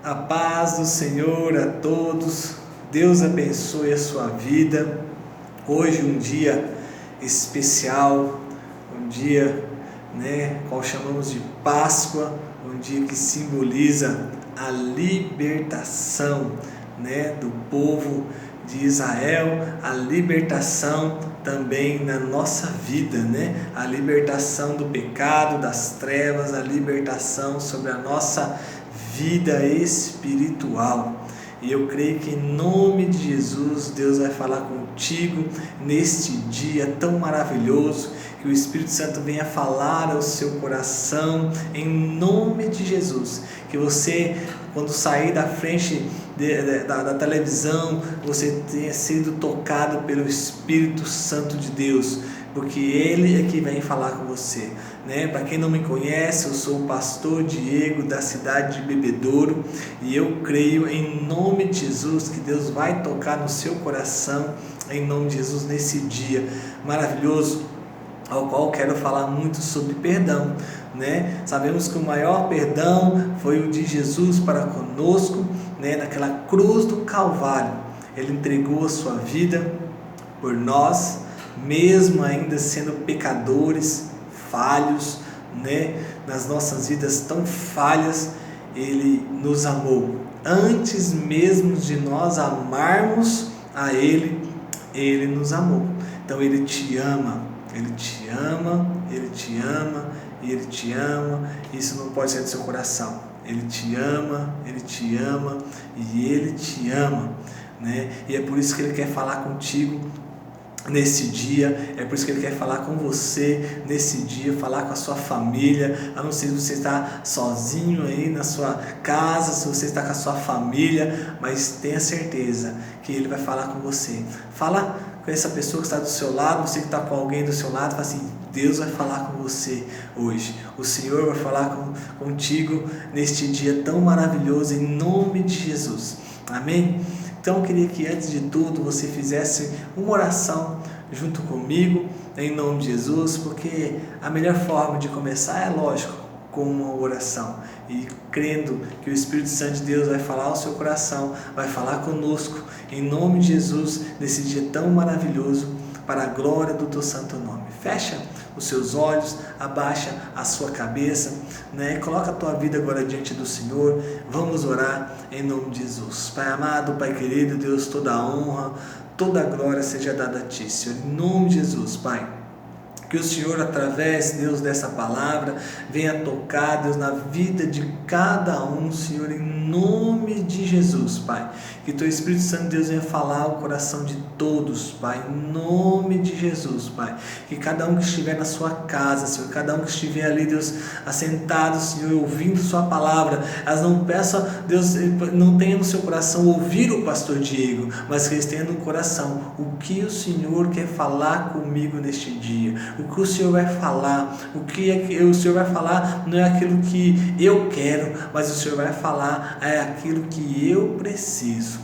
A paz do Senhor a todos, Deus abençoe a sua vida. Hoje um dia especial, um dia, qual chamamos de Páscoa, um dia que simboliza a libertação, do povo de Israel, a libertação também na nossa vida, a libertação do pecado, das trevas, a libertação sobre a nossa vida espiritual. E eu creio que em nome de Jesus, Deus vai falar contigo neste dia tão maravilhoso, que o Espírito Santo venha falar ao seu coração, em nome de Jesus. Que você, quando sair da frente da televisão, você tenha sido tocado pelo Espírito Santo de Deus, porque Ele é que vem falar com você. Para quem não me conhece, eu sou o pastor Diego da cidade de Bebedouro, e eu creio em nome de Jesus que Deus vai tocar no seu coração, em nome de Jesus, nesse dia maravilhoso, ao qual quero falar muito sobre perdão. Sabemos que o maior perdão foi o de Jesus para conosco, naquela cruz do Calvário. Ele entregou a sua vida por nós, mesmo ainda sendo pecadores, falhos, nas nossas vidas tão falhas. Ele nos amou antes mesmo de nós amarmos a Ele. Ele nos amou. Então Ele te ama, Ele te ama, Ele te ama e Ele te ama. Isso não pode ser do seu coração. Ele te ama, Ele te ama e Ele te ama, E é por isso que Ele quer falar contigo nesse dia, é por isso que Ele quer falar com você nesse dia, falar com a sua família. A não ser se você está sozinho aí na sua casa, se você está com a sua família, mas tenha certeza que Ele vai falar com você. Fala com essa pessoa que está do seu lado, você que está com alguém do seu lado, fala assim: Deus vai falar com você hoje, o Senhor vai falar contigo neste dia tão maravilhoso, em nome de Jesus, amém? Então eu queria que antes de tudo você fizesse uma oração junto comigo, em nome de Jesus, porque a melhor forma de começar é lógico, com uma oração, e crendo que o Espírito Santo de Deus vai falar ao seu coração, vai falar conosco, em nome de Jesus, nesse dia tão maravilhoso, para a glória do teu santo nome. Fecha os seus olhos, abaixa a sua cabeça, coloca a tua vida agora diante do Senhor. Vamos orar em nome de Jesus. Pai amado, Pai querido, Deus, toda a honra, toda a glória seja dada a Ti, Senhor, em nome de Jesus, Pai. Que o Senhor, através, Deus, dessa palavra, venha tocar, Deus, na vida de cada um, Senhor, em nome de Jesus, Pai. Que Teu Espírito Santo, Deus, venha falar ao coração de todos, Pai, em nome de Jesus, Pai. Que cada um que estiver na sua casa, Senhor, cada um que estiver ali, Deus, assentado, Senhor, ouvindo Sua palavra, elas não peçam, Deus, não tenha no seu coração ouvir o pastor Diego, mas que eles tenham no coração o que o Senhor quer falar comigo neste dia. O que o Senhor vai falar, o que o Senhor vai falar não é aquilo que eu quero, mas o Senhor vai falar é aquilo que eu preciso.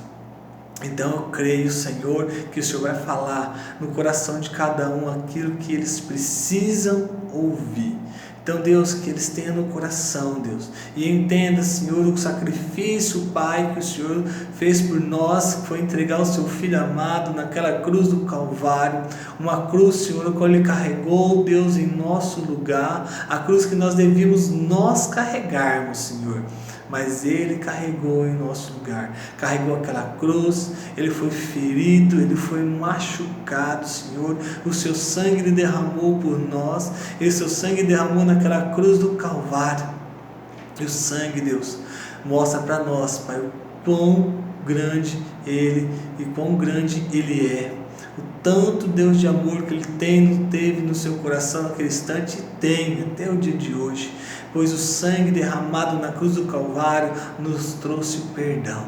Então eu creio, Senhor, que o Senhor vai falar no coração de cada um aquilo que eles precisam ouvir. Então, Deus, que eles tenham no coração, Deus, e entenda, Senhor, o sacrifício, Pai, que o Senhor fez por nós, que foi entregar o Seu Filho amado naquela cruz do Calvário, uma cruz, Senhor, qual Ele carregou, Deus, em nosso lugar, a cruz que nós devíamos nós carregarmos, Senhor, mas Ele carregou em nosso lugar, carregou aquela cruz, Ele foi ferido, Ele foi machucado, Senhor, o Seu sangue Ele derramou por nós, e o Seu sangue derramou naquela cruz do Calvário, e o sangue, Deus, mostra para nós, Pai, o quão grande Ele e quão grande Ele é, o tanto, Deus, de amor que Ele teve no seu coração naquele instante, e tem até o dia de hoje, pois o sangue derramado na cruz do Calvário nos trouxe o perdão,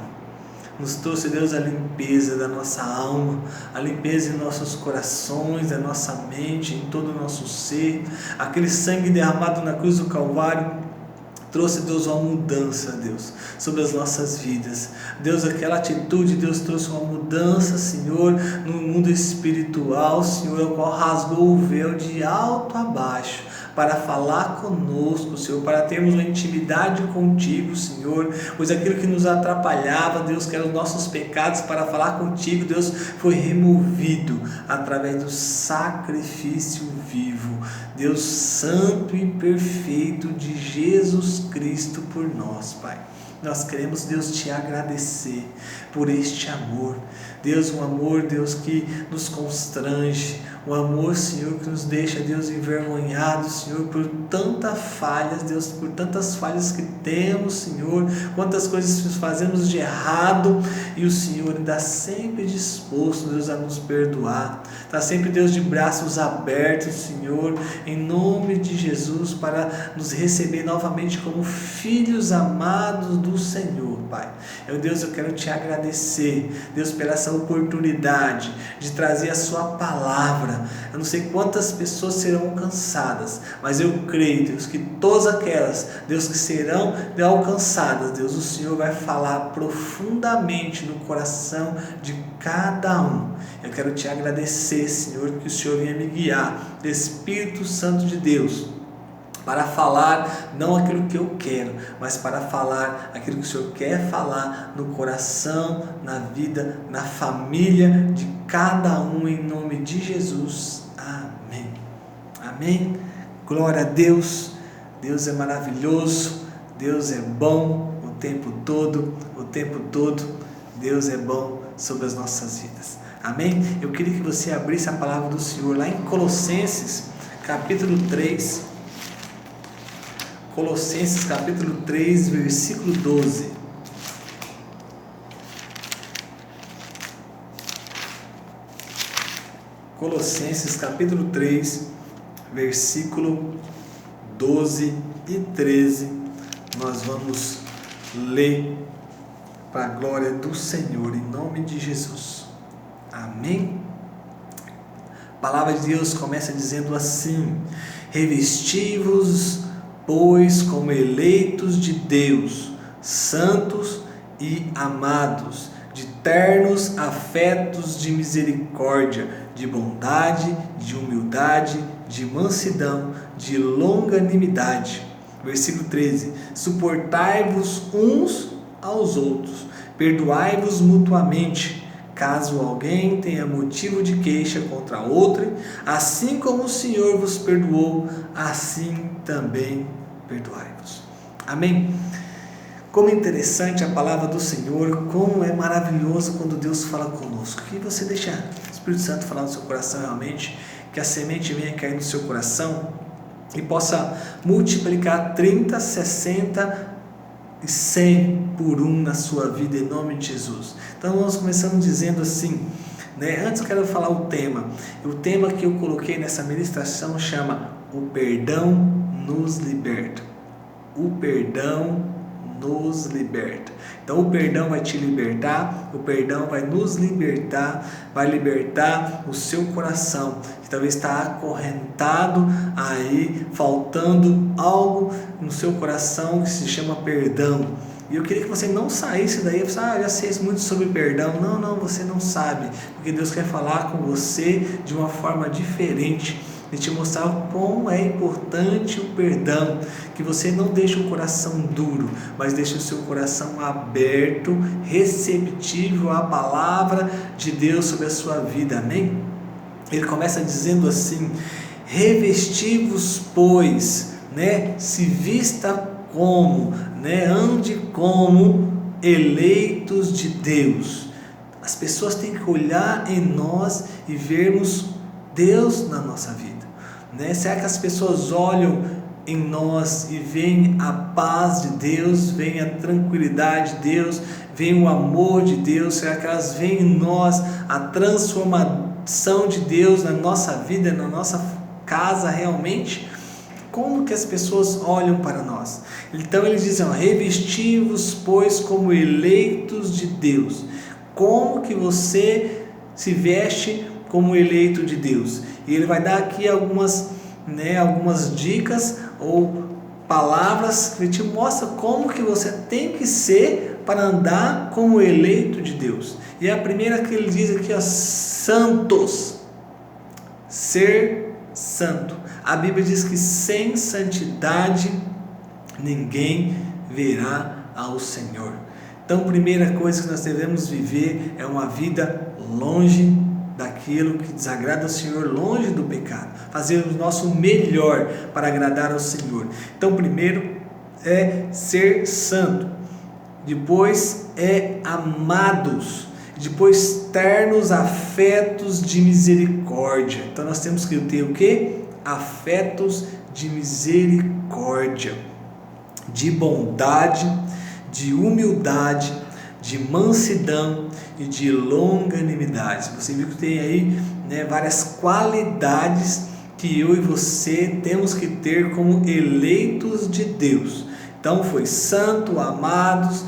nos trouxe, Deus, a limpeza da nossa alma, a limpeza em nossos corações, da nossa mente, em todo o nosso ser. Aquele sangue derramado na cruz do Calvário trouxe, Deus, uma mudança, Deus, sobre as nossas vidas. Deus, aquela atitude, Deus, trouxe uma mudança, Senhor, no mundo espiritual, Senhor, o qual rasgou o véu de alto a baixo, para falar conosco, Senhor, para termos uma intimidade contigo, Senhor, pois aquilo que nos atrapalhava, Deus, que eram os nossos pecados, para falar contigo, Deus, foi removido através do sacrifício vivo, Deus santo e perfeito de Jesus Cristo por nós, Pai. Nós queremos, Deus, te agradecer por este amor, Deus, um amor, Deus, que nos constrange, um amor, Senhor, que nos deixa, Deus, envergonhados, Senhor, por tantas falhas, Deus, por tantas falhas que temos, Senhor, quantas coisas fazemos de errado, e o Senhor está sempre disposto, Deus, a nos perdoar, está sempre, Deus, de braços abertos, Senhor, em nome de Jesus, para nos receber novamente como filhos amados do Senhor, Pai. Deus, eu quero te agradecer, Deus, pela essa oportunidade de trazer a sua palavra. Eu não sei quantas pessoas serão alcançadas, mas eu creio, Deus, que todas aquelas, Deus, que serão alcançadas, Deus, o Senhor vai falar profundamente no coração de cada um. Eu quero te agradecer, Senhor, que o Senhor venha me guiar, Espírito Santo de Deus, para falar não aquilo que eu quero, mas para falar aquilo que o Senhor quer falar no coração, na vida, na família de cada um, em nome de Jesus. Amém. Amém. Glória a Deus. Deus é maravilhoso, Deus é bom o tempo todo, Deus é bom sobre as nossas vidas. Amém? Eu queria que você abrisse a palavra do Senhor lá em Colossenses, capítulo 3. Colossenses capítulo 3, versículo 12. Colossenses capítulo 3, versículo 12 e 13. Nós vamos ler para a glória do Senhor, em nome de Jesus. Amém? A palavra de Deus começa dizendo assim: revesti-vos, pois, como eleitos de Deus, santos e amados, de ternos afetos de misericórdia, de bondade, de humildade, de mansidão, de longanimidade. Versículo 13: suportai-vos uns aos outros, perdoai-vos mutuamente, caso alguém tenha motivo de queixa contra outrem, assim como o Senhor vos perdoou, assim também perdoai-vos. Amém? Como é interessante a palavra do Senhor, como é maravilhoso quando Deus fala conosco. Que você deixa o Espírito Santo falar no seu coração realmente, que a semente venha cair no seu coração e possa multiplicar 30, 60 e 100 por 1 na sua vida, em nome de Jesus. Então nós começamos dizendo assim, né? Antes eu quero falar o tema que eu coloquei nessa ministração chama: o perdão nos liberta. O perdão nos liberta. Então o perdão vai te libertar, o perdão vai nos libertar, vai libertar o seu coração, que talvez está acorrentado aí, faltando algo no seu coração que se chama perdão. E eu queria que você não saísse daí e falasse: já sei muito sobre perdão. Não, você não sabe, porque Deus quer falar com você de uma forma diferente, e te mostrar como é importante o perdão, que você não deixe o coração duro, mas deixe o seu coração aberto, receptível à palavra de Deus sobre a sua vida. Amém? Ele começa dizendo assim: revesti-vos, pois, né? Se vista como, né? Ande como eleitos de Deus. As pessoas têm que olhar em nós e vermos Deus na nossa vida, né? Será que as pessoas olham em nós e veem a paz de Deus, veem a tranquilidade de Deus, veem o amor de Deus? Será que elas veem em nós a transformação de Deus na nossa vida, na nossa casa realmente? Como que as pessoas olham para nós? Então eles dizem: revesti-vos, pois, como eleitos de Deus. Como que você se veste como eleito de Deus? E ele vai dar aqui algumas dicas ou palavras que te mostram como que você tem que ser para andar como eleito de Deus. E a primeira que ele diz aqui é santos. Ser santo. A Bíblia diz que sem santidade ninguém verá ao Senhor. Então, a primeira coisa que nós devemos viver é uma vida longe daquilo que desagrada ao Senhor, longe do pecado, fazer o nosso melhor para agradar ao Senhor. Então, primeiro é ser santo, depois é amados, depois ternos afetos de misericórdia. Então nós temos que ter o quê? Afetos de misericórdia, de bondade, de humildade, de mansidão e de longanimidade. Você viu que tem aí, várias qualidades que eu e você temos que ter como eleitos de Deus. Então foi santo, amados,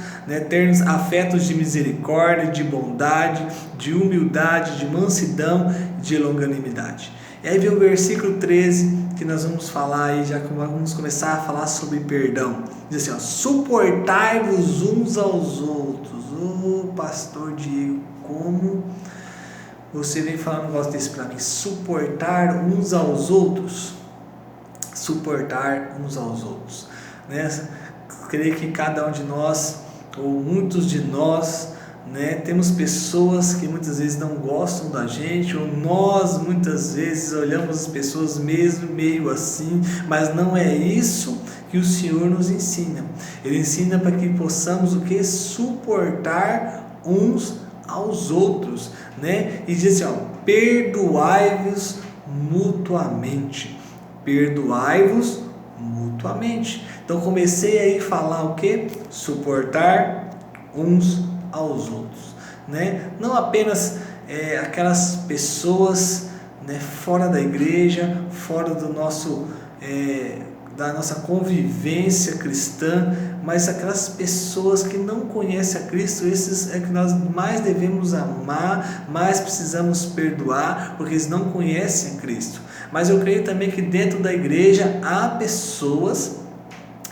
termos afetos de misericórdia, de bondade, de humildade, de mansidão, de longanimidade. E aí vem o versículo 13, que nós vamos falar aí, já que vamos começar a falar sobre perdão. Diz assim, suportai-vos uns aos outros. Pastor Diego, como você vem falar um negócio desse para mim? Suportar uns aos outros. Suportar uns aos outros. Creio que cada um de nós, ou muitos de nós, temos pessoas que muitas vezes não gostam da gente, ou nós muitas vezes olhamos as pessoas mesmo meio assim, mas não é isso que o Senhor nos ensina. Ele ensina para que possamos o que? Suportar uns aos outros, E diz assim, perdoai-vos mutuamente. Perdoai-vos mutuamente. Então comecei aí a falar o que? Suportar uns aos outros, Não apenas aquelas pessoas, fora da igreja, fora do nosso da nossa convivência cristã, mas aquelas pessoas que não conhecem a Cristo, esses é que nós mais devemos amar, mais precisamos perdoar, porque eles não conhecem a Cristo. Mas eu creio também que dentro da igreja há pessoas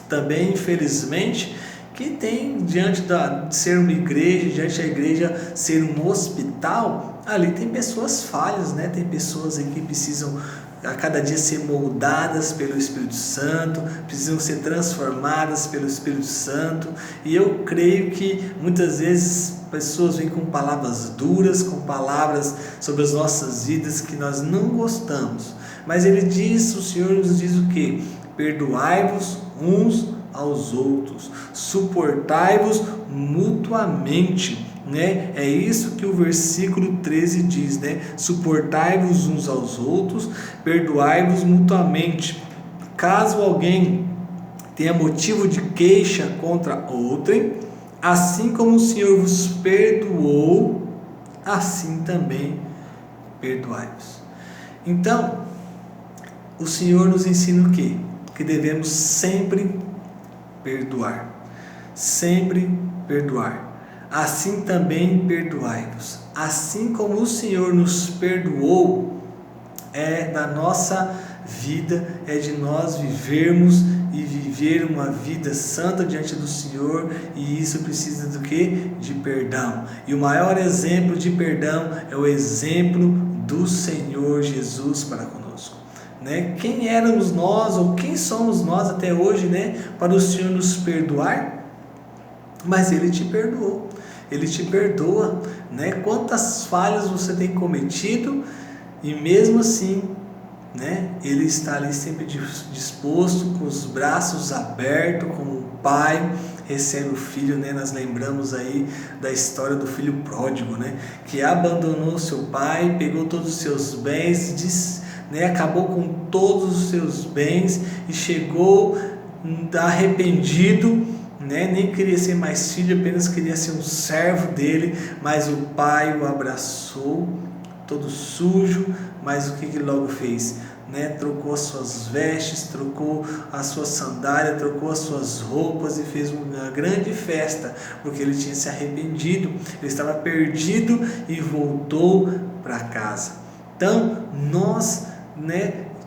também, infelizmente, que tem diante de ser uma igreja, diante da igreja ser um hospital, ali tem pessoas falhas, tem pessoas que precisam a cada dia ser moldadas pelo Espírito Santo, precisam ser transformadas pelo Espírito Santo, e eu creio que muitas vezes pessoas vêm com palavras duras, com palavras sobre as nossas vidas que nós não gostamos, mas o Senhor nos diz o que? Perdoai-vos uns aos outros, suportai-vos mutuamente, É isso que o versículo 13 diz, Suportai-vos uns aos outros, perdoai-vos mutuamente. Caso alguém tenha motivo de queixa contra outrem, assim como o Senhor vos perdoou, assim também perdoai-vos. Então, o Senhor nos ensina o quê? Que devemos sempre perdoar, sempre perdoar. Assim também perdoai-vos. Assim como o Senhor nos perdoou, da nossa vida, de nós vivermos e viver uma vida santa diante do Senhor, e isso precisa do quê? De perdão. E o maior exemplo de perdão é o exemplo do Senhor Jesus para conosco. Quem éramos nós, ou quem somos nós até hoje, para o Senhor nos perdoar? Mas Ele te perdoou, Ele te perdoa, Quantas falhas você tem cometido, e mesmo assim, Ele está ali sempre disposto, com os braços abertos, como um pai recebe o filho, Nós lembramos aí da história do filho pródigo, Que abandonou seu pai, pegou todos os seus bens, acabou com todos os seus bens e chegou arrependido, nem queria ser mais filho, apenas queria ser um servo dele, mas o pai o abraçou, todo sujo, mas o que ele logo fez? Trocou as suas vestes, trocou a sua sandália, trocou as suas roupas e fez uma grande festa, porque ele tinha se arrependido, ele estava perdido e voltou para casa. Então, nós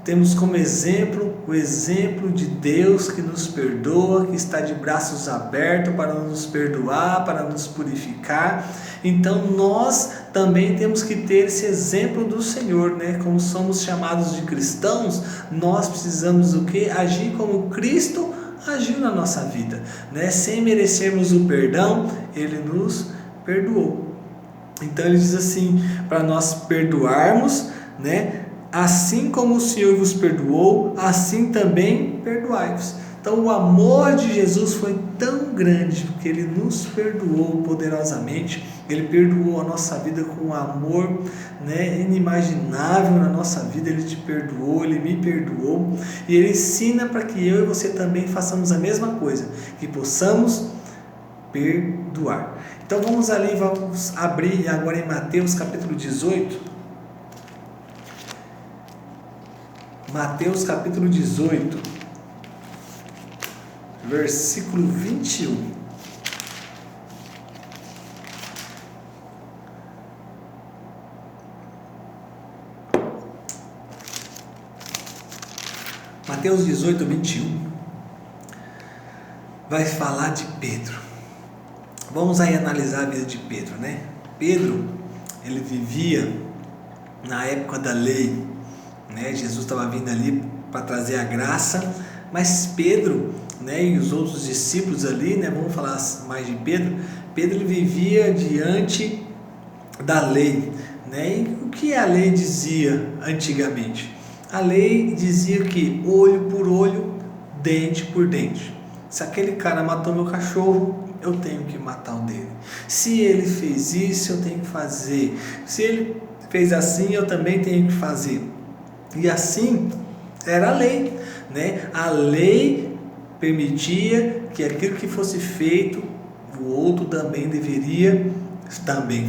temos como exemplo o exemplo de Deus que nos perdoa, que está de braços abertos para nos perdoar, para nos purificar. Então nós também temos que ter esse exemplo do Senhor, né? Como somos chamados de cristãos, nós precisamos o quê? Agir como Cristo agiu na nossa vida, né? Sem merecermos o perdão, Ele nos perdoou. Então ele diz assim, para nós perdoarmos, né? Assim como o Senhor vos perdoou, assim também perdoai-vos. Então o amor de Jesus foi tão grande que Ele nos perdoou poderosamente. Ele perdoou a nossa vida com um amor, né, inimaginável na nossa vida. Ele te perdoou, Ele me perdoou. E Ele ensina para que eu e você também façamos a mesma coisa, que possamos perdoar. Então vamos ali, vamos abrir agora em Mateus capítulo 18. Mateus capítulo 18, versículo 21. Mateus 18, 21 vai falar de Pedro. Vamos aí analisar a vida de Pedro, né? Pedro, ele vivia na época da lei, né? Jesus estava vindo ali para trazer a graça, mas Pedro, né, e os outros discípulos ali, né, vamos falar mais de Pedro. Pedro ele vivia diante da lei, né? E o que a lei dizia antigamente? A lei dizia que olho por olho, dente por dente. Se aquele cara matou meu cachorro, eu tenho que matar o dele. Se ele fez isso, eu tenho que fazer. Se ele fez assim, eu também tenho que fazer. E assim era a lei, né? A lei permitia que aquilo que fosse feito, o outro também deveria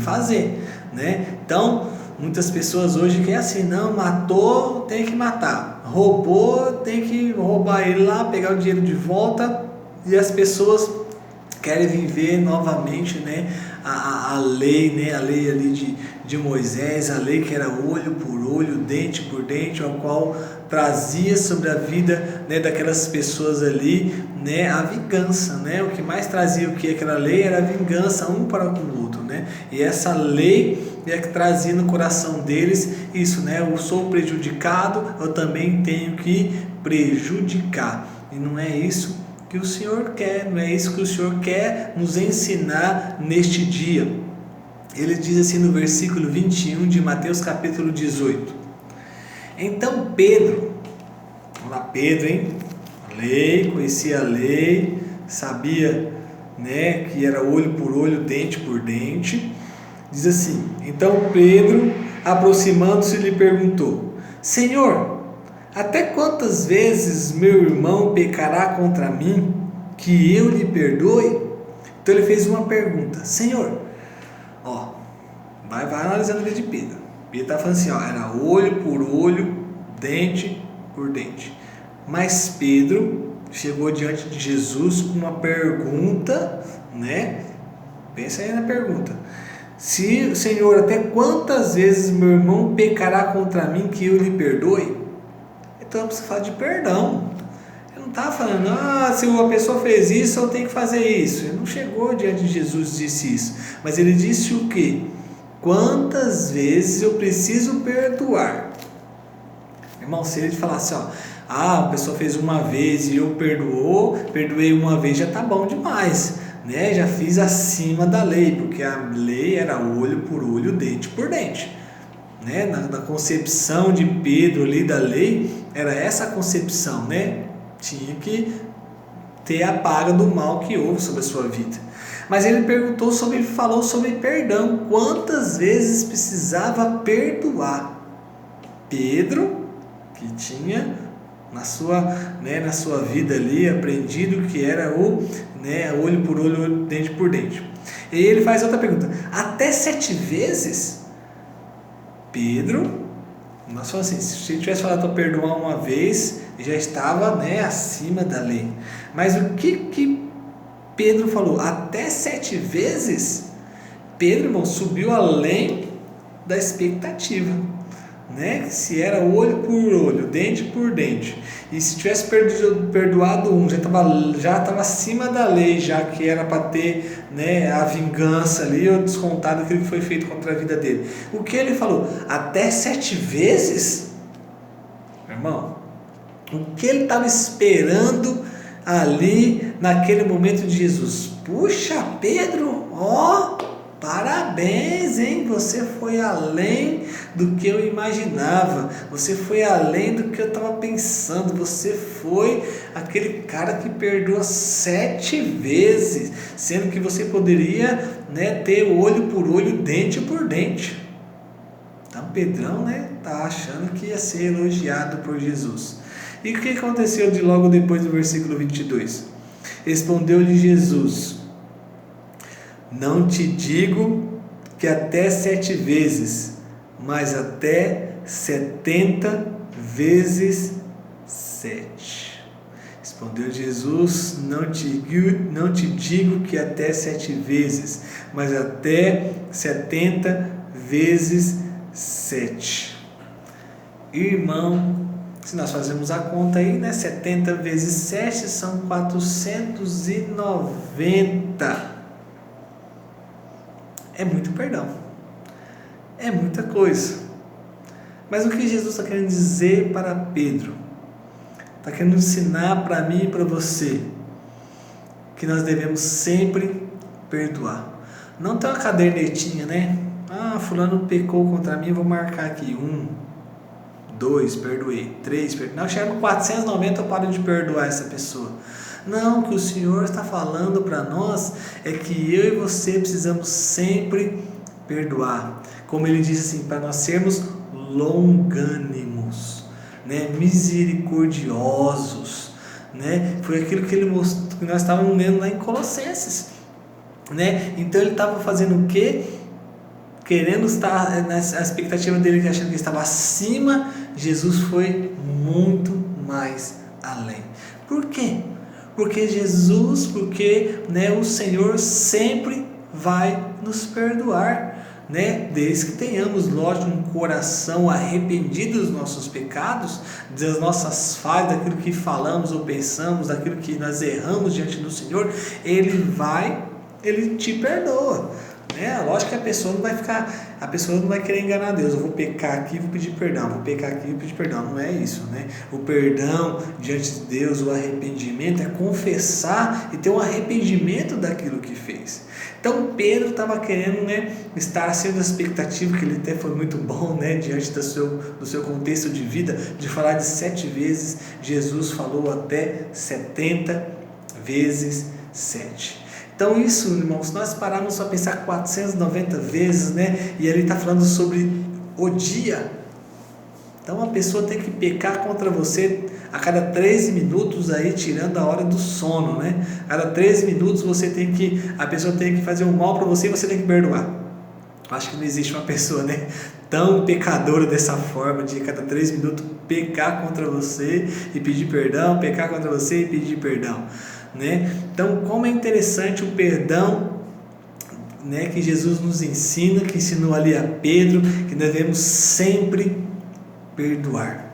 fazer, né? Então, muitas pessoas hoje querem assim, não, matou, tem que matar. Roubou, tem que roubar ele lá, pegar o dinheiro de volta. E as pessoas querem viver novamente, né, a lei, né, a lei ali de Moisés, a lei que era olho por olho, dente por dente, a qual trazia sobre a vida, né, daquelas pessoas ali, né, a vingança, né? O que mais trazia aquela lei era a vingança um para com o outro, né? E essa lei é que trazia no coração deles isso, né? Eu sou prejudicado, eu também tenho que prejudicar. E não é isso que o Senhor quer, não é isso que o Senhor quer nos ensinar neste dia. Ele diz assim no versículo 21 de Mateus capítulo 18. Então Pedro, vamos lá, Pedro, hein? Lei, conhecia a lei, sabia, né, que era olho por olho, dente por dente. Diz assim, então Pedro, aproximando-se, lhe perguntou, Senhor, até quantas vezes meu irmão pecará contra mim, que eu lhe perdoe? Então ele fez uma pergunta, Senhor, vai analisando a vida de Pedro. Pedro está falando assim, era olho por olho, dente por dente. Mas Pedro chegou diante de Jesus com uma pergunta, né? Pensa aí na pergunta. Senhor, até quantas vezes meu irmão pecará contra mim, que eu lhe perdoe? Então precisa falar de perdão. Ele não está falando, se uma pessoa fez isso, eu tenho que fazer isso. Ele não chegou diante de Jesus e disse isso. Mas ele disse o quê? Quantas vezes eu preciso perdoar? Irmão, se ele falasse, a pessoa fez uma vez e eu perdoei uma vez, já está bom demais, né? Já fiz acima da lei, porque a lei era olho por olho, dente por dente. Né? Na concepção de Pedro ali da lei, era essa a concepção, né? Tinha que ter a paga do mal que houve sobre a sua vida. Mas ele falou sobre perdão. Quantas vezes precisava perdoar? Pedro, que tinha na sua vida ali aprendido que era olho por olho, dente por dente. E ele faz outra pergunta: até 7 vezes? Pedro, nós falamos assim, se ele tivesse falado para perdoar uma vez, já estava, acima da lei. Mas o que Pedro falou? Até 7 vezes? Pedro, irmão, subiu além da expectativa. né? Se era olho por olho, dente por dente, e se tivesse perdoado um, já estava acima da lei, já que era para ter, né, a vingança ali, ou descontado aquilo que foi feito contra a vida dele. O que ele falou? Até 7 vezes? Irmão, o que ele estava esperando ali naquele momento de Jesus? Puxa, Pedro, ó, parabéns, hein? Você foi além do que eu imaginava, você foi além do que eu estava pensando, você foi aquele cara que perdoa 7 vezes, sendo que você poderia, né, ter olho por olho, dente por dente. Então Pedrão, né, tá achando que ia ser elogiado por Jesus. E o que aconteceu de logo depois do versículo 22? Respondeu-lhe Jesus: não te digo que até 7 vezes, mas até 70 vezes 7. Respondeu Jesus: não te digo que até 7 vezes, mas até 70 vezes 7. Irmão, se nós fazemos a conta aí, né? 70 vezes 7 são 490. É muito perdão. É muita coisa. Mas o que Jesus está querendo dizer para Pedro? Está querendo ensinar para mim e para você que nós devemos sempre perdoar. Não tem uma cadernetinha, né? Fulano pecou contra mim, vou marcar aqui 1, 2, perdoei, 3, perdoei. Não, chega no 490, eu paro de perdoar essa pessoa. Não, o que o Senhor está falando para nós é que eu e você precisamos sempre perdoar. Como ele diz assim, para nós sermos longânimos, né? Misericordiosos, né? Foi aquilo que ele mostrou, que nós estávamos lendo lá em Colossenses, né? Então ele estava fazendo o quê? Querendo estar na expectativa dele, achando que estava acima. Jesus foi muito mais além. Por quê? Porque né, o Senhor sempre vai nos perdoar, né? Desde que tenhamos, lógico, um coração arrependido dos nossos pecados, das nossas falhas, daquilo que falamos ou pensamos, daquilo que nós erramos diante do Senhor, Ele te perdoa. Lógico que a pessoa não vai querer enganar Deus. Eu vou pecar aqui e vou pedir perdão, vou pecar aqui e vou pedir perdão. Não é isso, né? O perdão diante de Deus, o arrependimento é confessar e ter um arrependimento daquilo que fez. Então Pedro estava querendo, né, estar acima da expectativa, que ele até foi muito bom, né, diante do seu contexto de vida, de falar de 7 vezes. Jesus falou até 70 vezes 7. Então isso, irmãos, se nós pararmos para pensar 490 vezes, né? E ele está falando sobre o dia. Então a pessoa tem que pecar contra você a cada 13 minutos, aí tirando a hora do sono, né? A cada 13 minutos a pessoa tem que fazer um mal para você e você tem que perdoar. Acho que não existe uma pessoa, né, tão pecadora dessa forma, de a cada 3 minutos pecar contra você e pedir perdão, pecar contra você e pedir perdão, né? Então, como é interessante o perdão, né, que Jesus nos ensina, que ensinou ali a Pedro, que devemos sempre perdoar,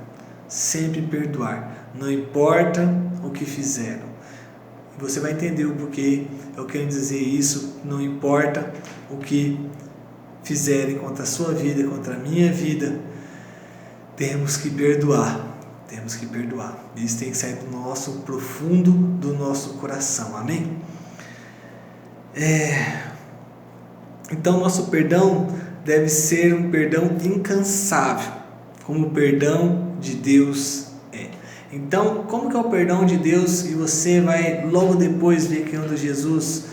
não importa o que fizeram. Você vai entender o porquê eu quero dizer isso. Não importa o que fizerem contra a sua vida, contra a minha vida, temos que perdoar. Isso tem que sair do nosso profundo do nosso coração. Amém? Então nosso perdão deve ser um perdão incansável, como o perdão de Deus é. Então, como que é o perdão de Deus? E você vai logo depois ver que quando Jesus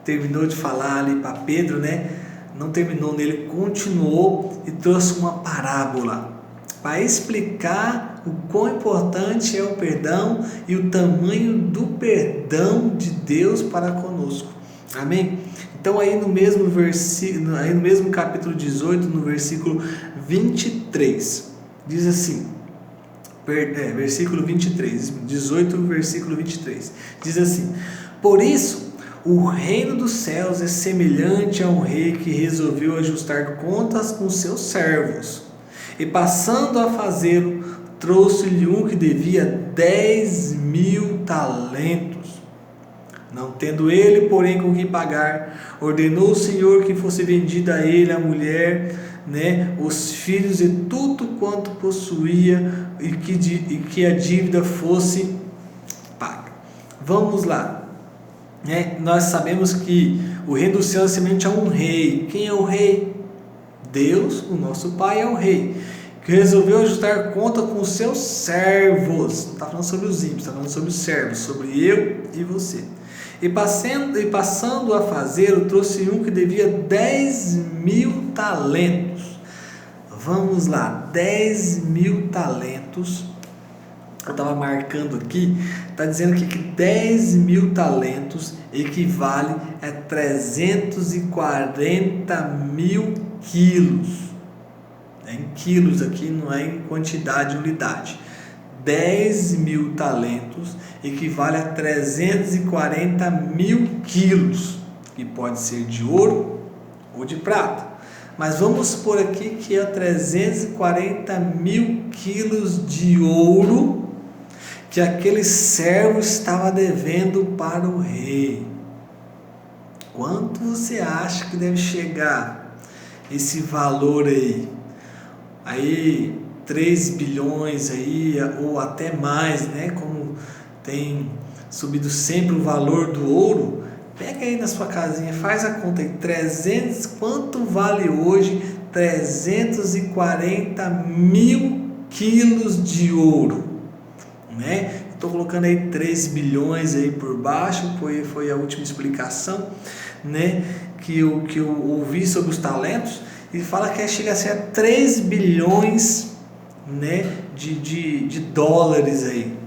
terminou de falar ali para Pedro, né? Não terminou nele, continuou e trouxe uma parábola para explicar o quão importante é o perdão e o tamanho do perdão de Deus para conosco. Amém? Então aí no mesmo capítulo 18, no versículo 23, diz assim, versículo 23, 18, versículo 23, diz assim: por isso, o reino dos céus é semelhante a um rei que resolveu ajustar contas com seus servos. E passando a fazê-lo, trouxe-lhe um que devia 10.000 talentos. Não tendo ele, porém, com que pagar, ordenou o Senhor que fosse vendida a ele a mulher, os filhos e tudo quanto possuía, e que a dívida fosse paga. Vamos lá. Nós sabemos que o reino do céu é semelhante a um rei. Quem é o rei? Deus, o nosso Pai, é o rei, que resolveu ajustar conta com os seus servos. Não está falando sobre os ímpios, está falando sobre os servos, sobre eu e você. E passando a fazer, trouxe um que devia 10.000 talentos. Vamos lá, 10.000 talentos. Eu estava marcando aqui, está dizendo aqui que 10.000 talentos equivale a 340.000 quilos. É em quilos aqui, não é em quantidade, unidade. 10.000 talentos equivale a 340.000 quilos, que pode ser de ouro ou de prata. Mas vamos por aqui que é 340.000 quilos de ouro que aquele servo estava devendo para o rei. Quanto você acha que deve chegar esse valor aí? Aí 3 bilhões aí, ou até mais, como tem subido sempre o valor do ouro. Pega aí na sua casinha, faz a conta aí, 300, quanto vale hoje 340.000 quilos de ouro? Estou colocando aí 3 bilhões aí por baixo, foi a última explicação, que eu ouvi sobre os talentos, e fala que chega a ser 3 bilhões, de dólares aí.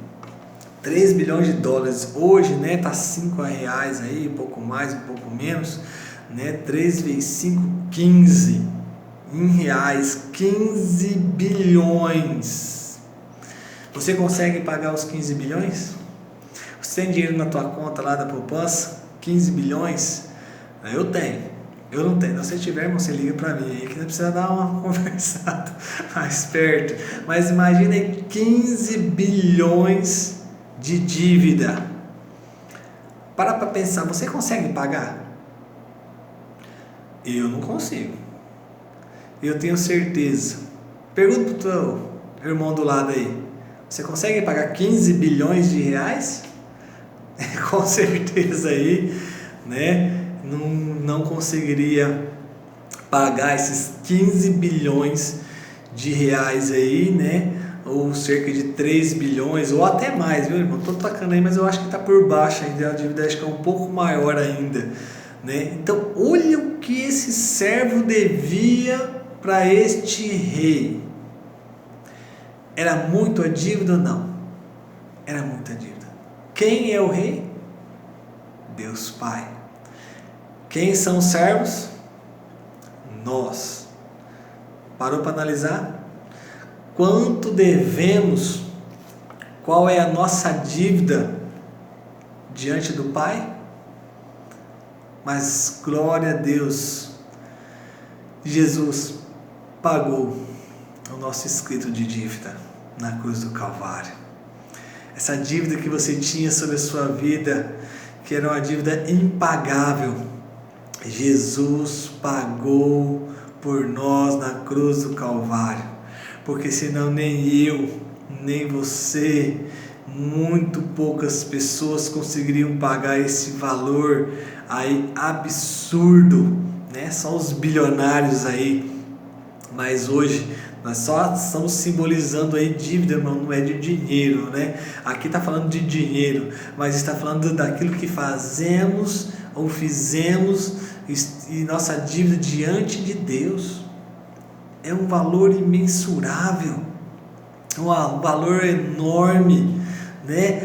3 bilhões de dólares hoje, tá 5 reais aí, um pouco mais, um pouco menos, 3 vezes 5, 15 em reais, 15 bilhões. Você consegue pagar os 15 bilhões? Você tem dinheiro na tua conta lá da poupança? 15 bilhões? Eu tenho. Eu não tenho. Se você tiver, irmão, você liga para mim aí, que não precisa dar uma conversada mais perto. Mas imagina aí 15 bilhões de dívida. Para pensar, você consegue pagar? Eu não consigo. Eu tenho certeza. Pergunta pro teu irmão do lado aí. Você consegue pagar 15 bilhões de reais? Com certeza aí, não conseguiria pagar esses 15 bilhões de reais aí, ou cerca de 3 bilhões, ou até mais, viu, irmão? Estou tacando aí, mas eu acho que está por baixo ainda, a dívida acho que é um pouco maior ainda, Então, olha o que esse servo devia para este rei. Era muito a dívida ou não? Era muita dívida. Quem é o rei? Deus Pai. Quem são os servos? Nós. Parou para analisar? Quanto devemos? Qual é a nossa dívida diante do Pai? Mas glória a Deus, Jesus pagou o nosso escrito de dívida na cruz do Calvário. Essa dívida que você tinha sobre a sua vida, que era uma dívida impagável, Jesus pagou por nós na cruz do Calvário, porque senão nem eu, nem você, muito poucas pessoas conseguiriam pagar esse valor aí absurdo, Só os bilionários aí. Mas hoje nós só estamos simbolizando aí dívida, irmão, não é de dinheiro, Aqui está falando de dinheiro, mas está falando daquilo que fazemos ou fizemos, e nossa dívida diante de Deus é um valor imensurável, um valor enorme,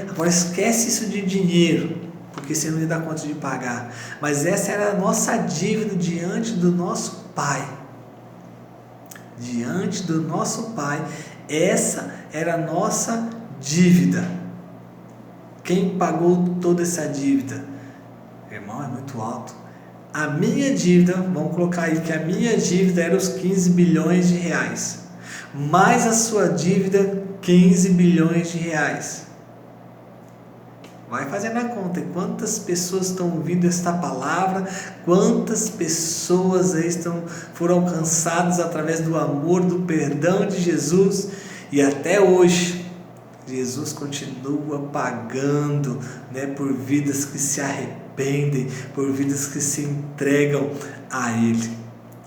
Agora esquece isso de dinheiro, porque você não ia dar conta de pagar, mas essa era a nossa dívida diante do nosso Pai. Diante do nosso Pai, essa era a nossa dívida. Quem pagou toda essa dívida? Irmão, é muito alto. A minha dívida, vamos colocar aí que a minha dívida era os 15 bilhões de reais. mais a sua dívida, 15 bilhões de reais. Vai fazendo a conta. E quantas pessoas estão ouvindo esta palavra? Quantas pessoas aí foram alcançadas através do amor, do perdão de Jesus? E até hoje, Jesus continua pagando, né, por vidas que se arrependem, por vidas que se entregam a Ele.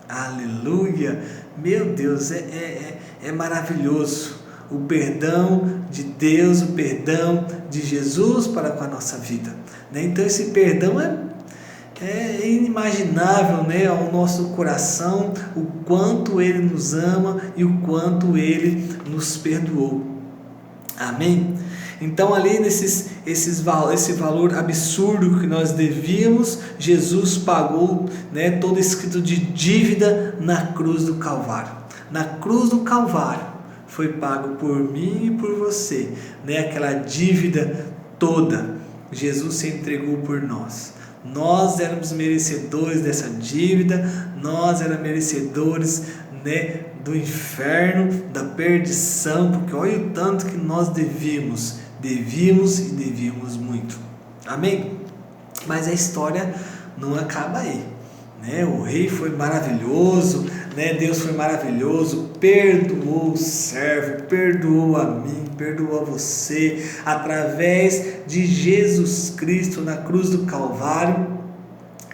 Aleluia! Meu Deus, é maravilhoso o perdão de Deus, o perdão de Jesus para com a nossa vida, né? Então esse perdão é inimaginável, né, ao nosso coração, o quanto Ele nos ama e o quanto Ele nos perdoou. Amém? Então ali esse valor absurdo que nós devíamos, Jesus pagou, né, todo escrito de dívida na cruz do Calvário. Na cruz do Calvário foi pago por mim e por você, né, aquela dívida toda. Jesus se entregou por nós. Nós éramos merecedores dessa dívida, nós éramos merecedores, né, do inferno, da perdição, porque olha o tanto que nós devíamos e devíamos muito. Amém? Mas a história não acaba aí, né? O rei foi maravilhoso, né? Deus foi maravilhoso, perdoou o servo, perdoou a mim, perdoou a você, através de Jesus Cristo na cruz do Calvário.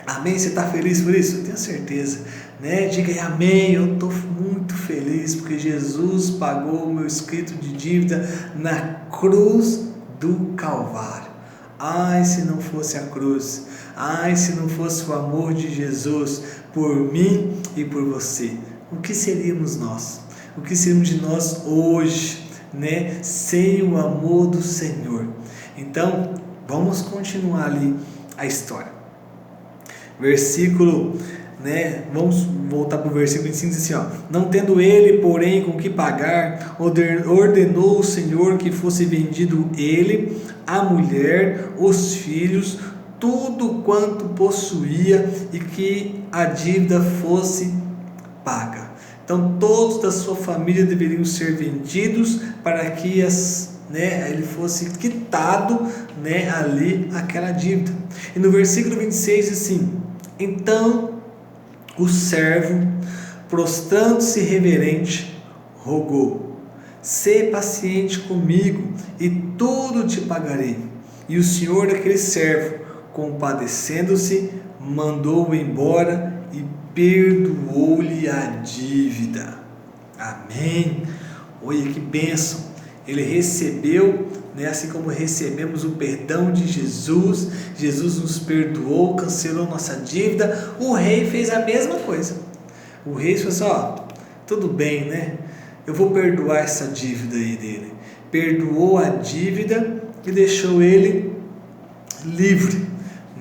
Amém? Você está feliz por isso? Eu tenho certeza, né? Diga aí amém. Eu estou muito feliz porque Jesus pagou o meu escrito de dívida na cruz do Calvário. Ai, se não fosse a cruz, ai, se não fosse o amor de Jesus por mim e por você, o que seríamos nós? O que seríamos de nós hoje, né? Sem o amor do Senhor. Então, vamos continuar ali a história. Versículo, né? Vamos voltar para o versículo 25, diz assim, ó: não tendo ele, porém, com que pagar, ordenou o Senhor que fosse vendido ele, a mulher, os filhos, tudo quanto possuía, e que a dívida fosse paga. Então todos da sua família deveriam ser vendidos para que ele fosse quitado, né, ali aquela dívida. E no versículo 26 diz assim: então o servo, prostrando-se reverente, rogou: sê paciente comigo e tudo te pagarei. E o senhor daquele servo, compadecendo-se, mandou-o embora e perdoou-lhe a dívida. Amém? Olha que bênção! Ele recebeu, né, assim como recebemos o perdão de Jesus, Jesus nos perdoou, cancelou nossa dívida. O rei fez a mesma coisa. O rei falou assim: ó, tudo bem, né? Eu vou perdoar essa dívida aí dele. Perdoou a dívida e deixou ele livre,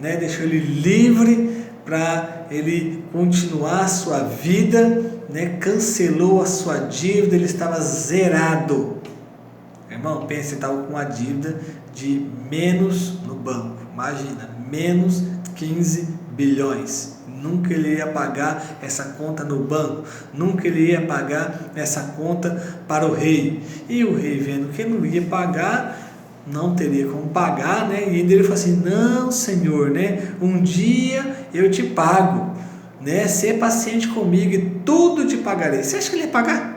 né? Deixou ele livre para ele continuar a sua vida, né? Cancelou a sua dívida, ele estava zerado. Irmão, pensa, você estava com uma dívida de menos no banco. Imagina, menos 15 bilhões. Nunca ele ia pagar essa conta no banco. Nunca ele ia pagar essa conta para o rei. E o rei, vendo que não ia pagar, não teria como pagar, né? E ele falou assim: não, Senhor, né? Um dia eu te pago, né? Ser paciente comigo e tudo te pagarei. Você acha que ele ia pagar?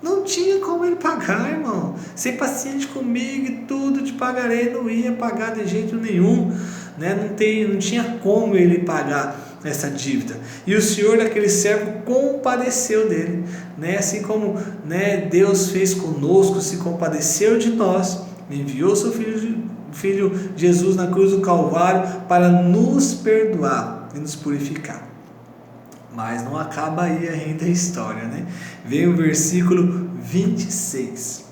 Não tinha como ele pagar, irmão. Ser paciente comigo e tudo te pagarei. Não ia pagar de jeito nenhum, né? Não tinha como ele pagar essa dívida. E o Senhor daquele servo compadeceu dele, né? Assim como, né, Deus fez conosco, se compadeceu de nós, enviou seu filho Jesus na cruz do Calvário para nos perdoar e nos purificar. Mas não acaba aí ainda a história, né? Vem o versículo 26.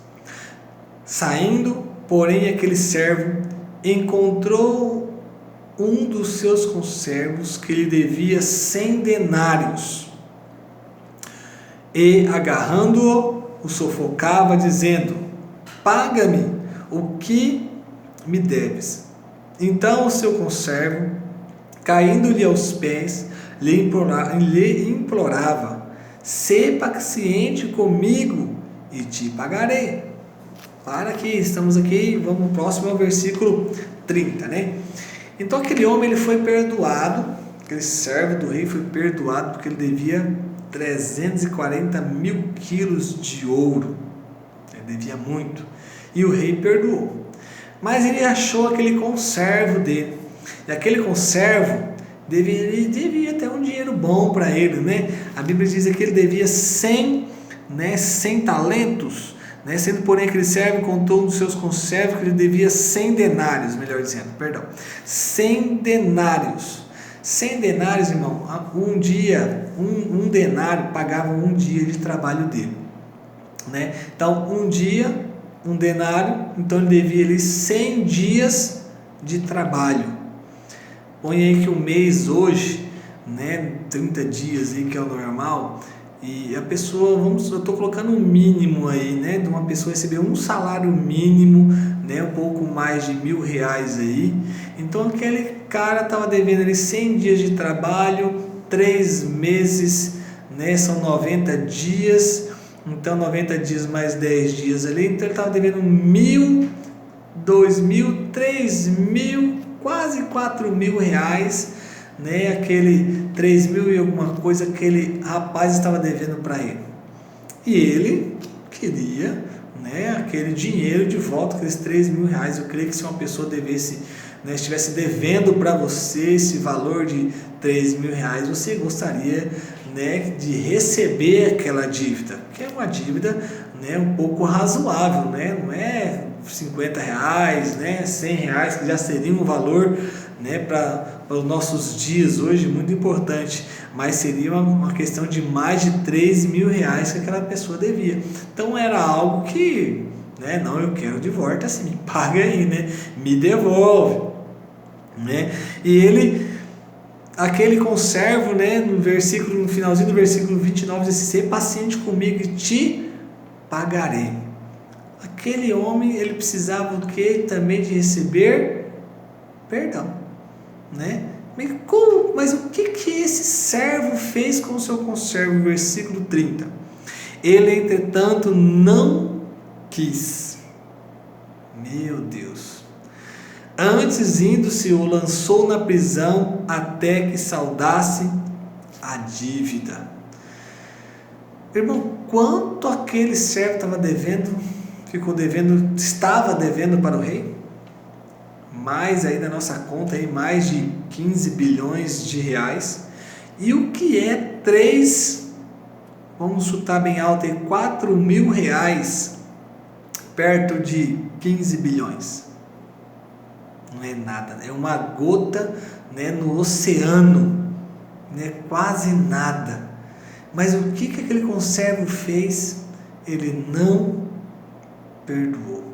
Saindo, porém, aquele servo encontrou um dos seus conservos que lhe devia 100 denários. E, agarrando-o, o sufocava, dizendo: paga-me o que me deves. Então o seu conservo, caindo-lhe aos pés, lhe implorava: sê paciente comigo e te pagarei. Para aqui, estamos aqui, vamos próximo ao versículo 30, né? Então aquele homem ele foi perdoado, aquele servo do rei foi perdoado porque ele devia 340 mil quilos de ouro, ele devia muito, e o rei perdoou. Mas ele achou aquele conservo dele, e aquele conservo devia ter um dinheiro bom para ele, né? A Bíblia diz que ele devia 100 talentos, né? Sendo porém aquele servo contou um dos seus conservos que ele devia 100 denários, melhor dizendo, perdão, 100 denários. 100 denários, irmão, um denário pagava um dia de trabalho dele, né? Então, um denário, então ele devia ali 100 dias de trabalho. Põe aí que o mês hoje, né, 30 dias aí que é o normal, e a pessoa, eu estou colocando um mínimo aí, né, de uma pessoa receber um salário mínimo, né, um pouco mais de R$1.000 aí. Então aquele cara estava devendo ali 100 dias de trabalho, 3 meses, né, são 90 dias, então 90 dias mais 10 dias ali, então ele estava devendo 1.000, 2.000, 3.000, quase R$4.000, né? Aquele 3.000 e alguma coisa que aquele rapaz estava devendo para ele. E ele queria, né, aquele dinheiro de volta, aqueles R$3.000. Eu creio que se uma pessoa devesse, né, estivesse devendo para você esse valor de R$3.000, você gostaria, né, de receber aquela dívida, que é uma dívida, né, um pouco razoável, né? Não é R$50, né, R$100, que já seria um valor, né, para os nossos dias hoje muito importante, mas seria uma questão de mais de R$3.000 que aquela pessoa devia. Então era algo que, né, não, eu quero de volta, assim, me paga aí, né, me devolve, né? E aquele conservo, né, no finalzinho do versículo 29, diz assim: ser paciente comigo e te pagarei. Aquele homem, ele precisava o quê? Também de receber perdão, né? Mas o que esse servo fez com o seu conservo? Versículo 30. Ele, entretanto, não quis. Meu Deus. Antes, indo-se, o lançou na prisão até que saldasse a dívida. Irmão, quanto aquele servo estava devendo para o rei? Mais aí na nossa conta, aí, mais de 15 bilhões de reais. E o que é vamos chutar bem alto, aí, R$4.000 perto de 15 bilhões? Não é nada, é uma gota, né, no oceano, né, quase nada. Mas o que aquele conservo fez? Ele não perdoou.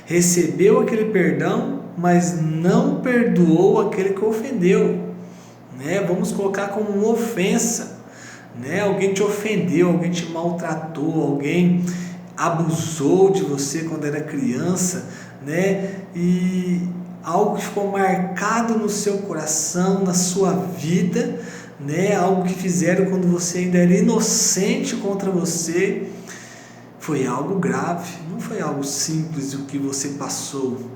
Recebeu aquele perdão, mas não perdoou aquele que ofendeu, né? Vamos colocar como uma ofensa, né? Alguém te ofendeu, alguém te maltratou, alguém abusou de você quando era criança, né? E algo que ficou marcado no seu coração, na sua vida, né? Algo que fizeram quando você ainda era inocente contra você. Foi algo grave, não foi algo simples o que você passou,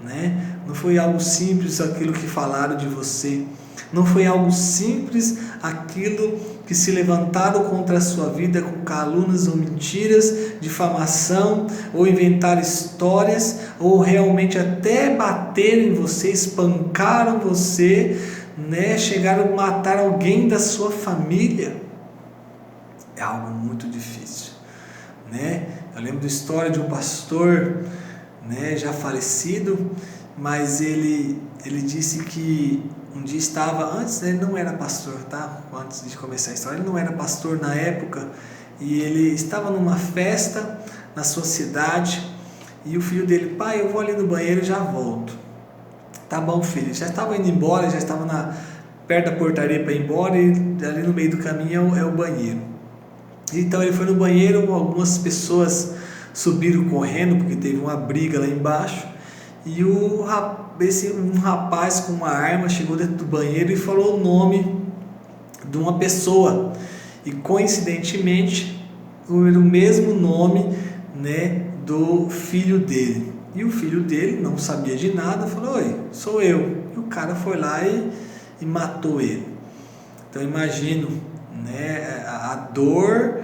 né? Não foi algo simples aquilo que falaram de você, não foi algo simples aquilo que se levantaram contra a sua vida com calúnias ou mentiras, difamação, ou inventar histórias, ou realmente até bateram em você, espancaram você, né? Chegaram a matar alguém da sua família. É algo muito difícil, né? Eu lembro da história de um pastor, né, já falecido, mas ele disse que um dia antes ele não era pastor, tá? Antes de começar a história, ele não era pastor na época, e ele estava numa festa na sua cidade, e o filho dele: pai, eu vou ali no banheiro e já volto. Tá bom, filho. Já estava indo embora, já estava perto da portaria para ir embora, e ali no meio do caminho é o banheiro. Então ele foi no banheiro, algumas pessoas subiram correndo, porque teve uma briga lá embaixo, e um rapaz com uma arma chegou dentro do banheiro e falou o nome de uma pessoa, e coincidentemente era o mesmo nome, né, do filho dele. E o filho dele não sabia de nada, falou: oi, sou eu. E o cara foi lá e matou ele. Então imagino, né, a dor,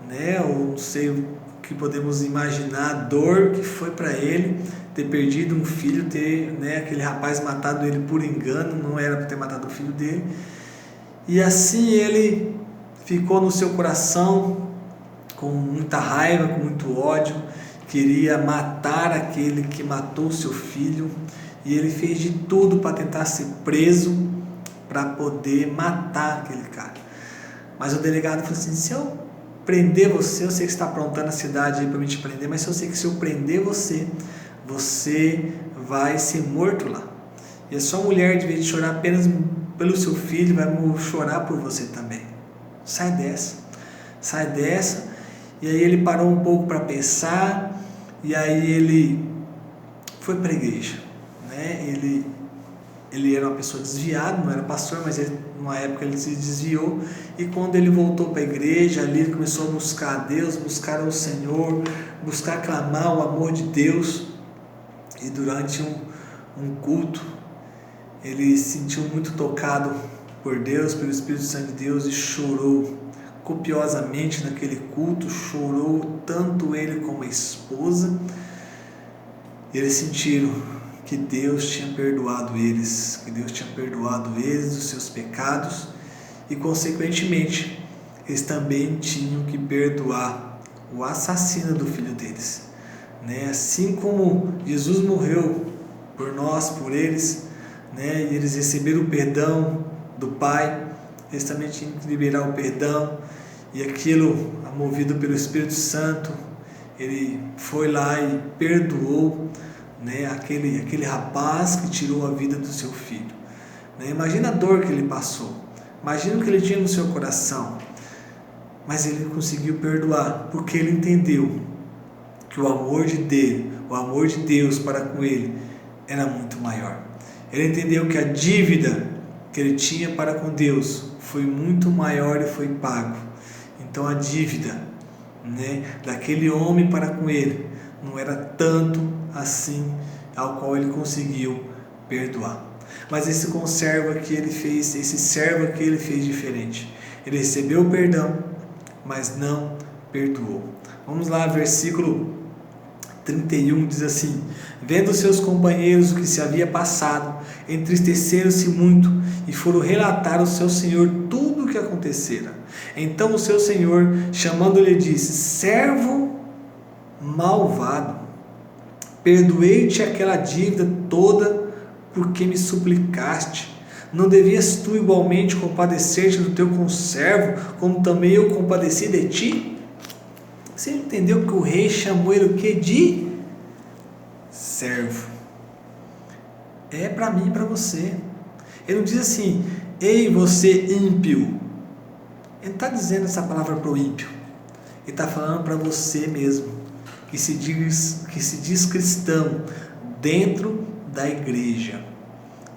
né, ou não sei o que podemos imaginar, a dor que foi para ele ter perdido um filho, ter, né, aquele rapaz matado ele por engano, não era para ter matado o filho dele. E assim ele ficou no seu coração com muita raiva, com muito ódio, queria matar aquele que matou o seu filho, e ele fez de tudo para tentar ser preso, para poder matar aquele cara. Mas o delegado falou assim: se eu prender você, eu sei que você está aprontando a cidade aí para me te prender, mas eu sei que se eu prender você, você vai ser morto lá. E a sua mulher, de vez de chorar apenas pelo seu filho, vai chorar por você também. Sai dessa, sai dessa. E aí ele parou um pouco para pensar, e aí ele foi para a igreja, né? Ele era uma pessoa desviada, não era pastor, mas numa época ele se desviou, e quando ele voltou para a igreja, ali ele começou a buscar a Deus, buscar o Senhor, buscar clamar o amor de Deus, e durante um culto, ele se sentiu muito tocado por Deus, pelo Espírito Santo de Deus, e chorou copiosamente naquele culto, chorou tanto ele como a esposa. Eles sentiram que Deus tinha perdoado eles, dos seus pecados, e consequentemente eles também tinham que perdoar o assassino do filho deles, né? Assim como Jesus morreu por nós, por eles, né? E eles receberam o perdão do Pai, eles também tinham que liberar o perdão, e aquilo, movido pelo Espírito Santo, ele foi lá e perdoou, né, aquele rapaz que tirou a vida do seu filho, né? Imagina a dor que ele passou, imagina o que ele tinha no seu coração, mas ele conseguiu perdoar, porque ele entendeu que o amor de Deus para com ele era muito maior. Ele entendeu que a dívida que ele tinha para com Deus foi muito maior e foi pago. Então a dívida, né, daquele homem para com ele não era tanto assim, ao qual ele conseguiu perdoar. Mas esse servo que ele fez diferente. Ele recebeu o perdão, mas não perdoou. Vamos lá, versículo 31 diz assim: vendo seus companheiros o que se havia passado, entristeceram-se muito e foram relatar ao seu senhor tudo o que acontecera. Então o seu senhor, chamando-lhe, disse: servo malvado, perdoei-te aquela dívida toda porque me suplicaste. Não devias tu igualmente compadecer-te do teu conservo, como também eu compadeci de ti? Você entendeu que o rei chamou ele o que? De servo. É para mim e para você. Ele não diz assim: ei, você ímpio. Ele não está dizendo essa palavra para o ímpio. Ele está falando para você mesmo, que se diz cristão, dentro da igreja.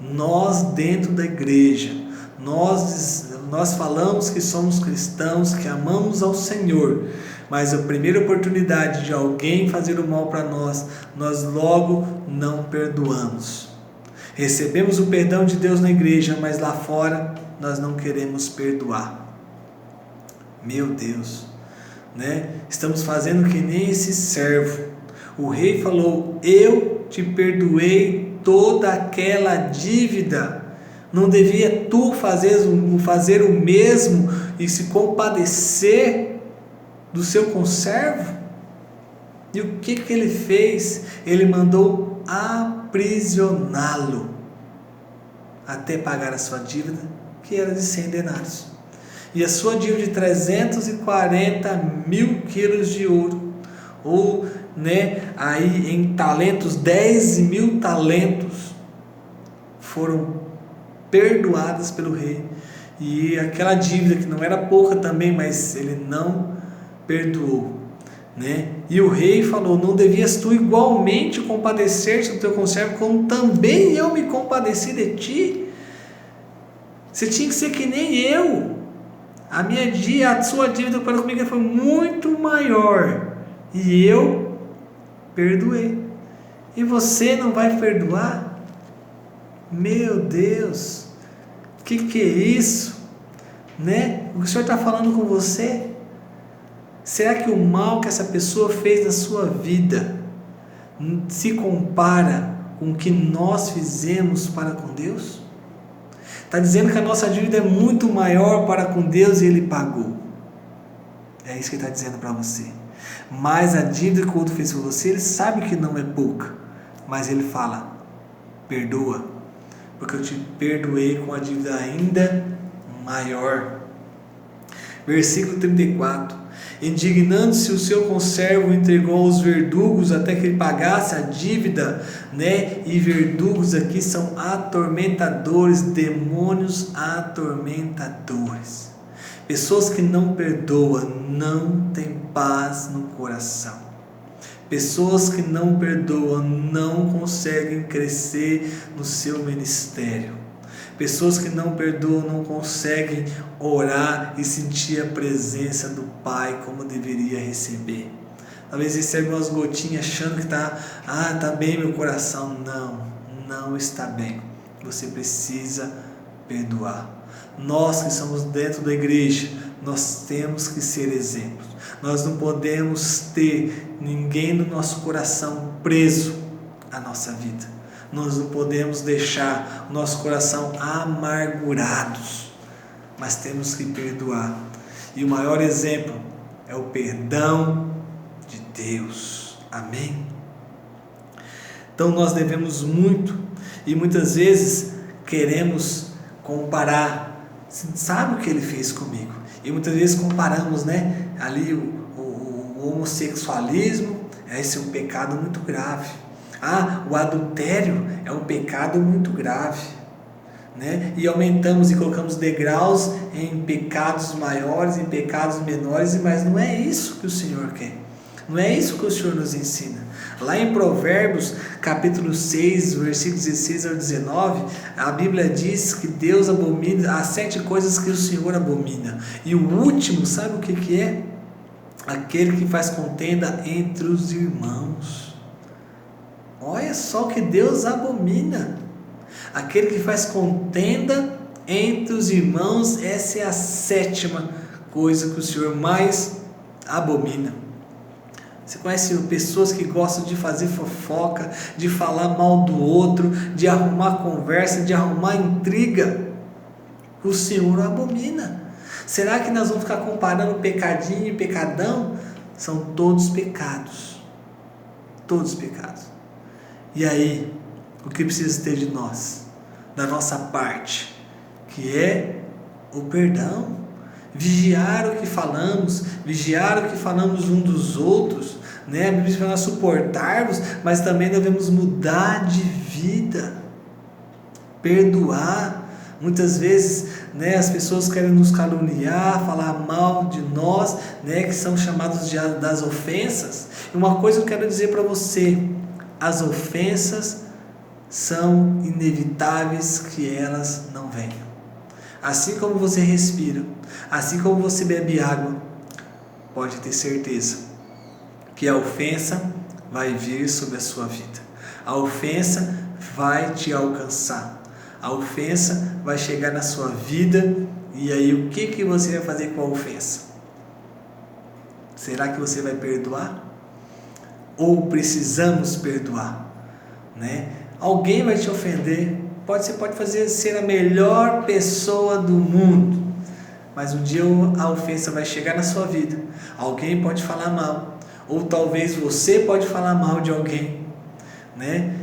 Nós dentro da igreja, nós falamos que somos cristãos, que amamos ao Senhor, mas a primeira oportunidade de alguém fazer o mal para nós logo não perdoamos. Recebemos o perdão de Deus na igreja, mas lá fora nós não queremos perdoar. Meu Deus, né? Estamos fazendo que nem esse servo. O rei falou: eu te perdoei toda aquela dívida. Não devia tu fazer o mesmo e se compadecer do seu conservo? E o que ele fez? Ele mandou aprisioná-lo até pagar a sua dívida, que era de 100 denários. E a sua dívida de 340.000 quilos de ouro, ou, né, aí em talentos, 10.000 talentos, foram perdoadas pelo rei. E aquela dívida, que não era pouca também, mas ele não perdoou, né? E o rei falou: não devias tu igualmente compadecer-te do teu conservo, como também eu me compadeci de ti? Você tinha que ser que nem eu. a sua dívida para comigo foi muito maior e eu perdoei. E você não vai perdoar? Meu Deus, que é isso? Né? O que o Senhor está falando com você? Será que o mal que essa pessoa fez na sua vida se compara com o que nós fizemos para com Deus? Está dizendo que a nossa dívida é muito maior para com Deus e Ele pagou. É isso que Ele está dizendo para você. Mas a dívida que o outro fez com você, Ele sabe que não é pouca. Mas Ele fala, perdoa, porque eu te perdoei com a dívida ainda maior. Versículo 34. Indignando-se, o seu conservo entregou aos verdugos até que ele pagasse a dívida, né? E verdugos aqui são atormentadores, demônios atormentadores. Pessoas que não perdoam não têm paz no coração. Pessoas que não perdoam não conseguem crescer no seu ministério. Pessoas que não perdoam não conseguem orar e sentir a presença do Pai como deveria receber. Talvez receba umas gotinhas achando que tá bem meu coração. Não está bem. Você precisa perdoar. Nós que somos dentro da igreja, nós temos que ser exemplos. Nós não podemos ter ninguém no nosso coração preso à nossa vida. Nós não podemos deixar o nosso coração amargurados, mas temos que perdoar. E o maior exemplo é o perdão de Deus. Amém? Então nós devemos muito e muitas vezes queremos comparar. Sabe o que ele fez comigo? E muitas vezes comparamos, né? Ali o homossexualismo, esse é um pecado muito grave. O adultério é um pecado muito grave, né? E aumentamos e colocamos degraus em pecados maiores, em pecados menores, mas não é isso que o Senhor quer. Não é isso que o Senhor nos ensina. Lá em Provérbios, capítulo 6, versículos 16 ao 19, a Bíblia diz que Deus abomina as 7 coisas que o Senhor abomina. E o último, sabe o que é? Aquele que faz contenda entre os irmãos. Olha só o que Deus abomina. Aquele que faz contenda entre os irmãos, essa é a 7ª coisa que o Senhor mais abomina. Você conhece pessoas que gostam de fazer fofoca, de falar mal do outro, de arrumar conversa, de arrumar intriga? O Senhor abomina. Será que nós vamos ficar comparando pecadinho e pecadão? São todos pecados. Todos pecados. E aí, o que precisa ter de nós? Da nossa parte, que é o perdão. Vigiar o que falamos, vigiar o que falamos uns dos outros, né? A Bíblia diz para nós suportarmos, mas também devemos mudar de vida. Perdoar. Muitas vezes, né, as pessoas querem nos caluniar, falar mal de nós, né, que são chamados das ofensas. E uma coisa eu quero dizer para você: as ofensas são inevitáveis que elas não venham. Assim como você respira, assim como você bebe água, pode ter certeza que a ofensa vai vir sobre a sua vida. A ofensa vai te alcançar. A ofensa vai chegar na sua vida. E aí o que você vai fazer com a ofensa? Será que você vai perdoar? Ou precisamos perdoar, né? Alguém vai te ofender, você pode ser a melhor pessoa do mundo, mas um dia a ofensa vai chegar na sua vida. Alguém pode falar mal, ou talvez você pode falar mal de alguém, né?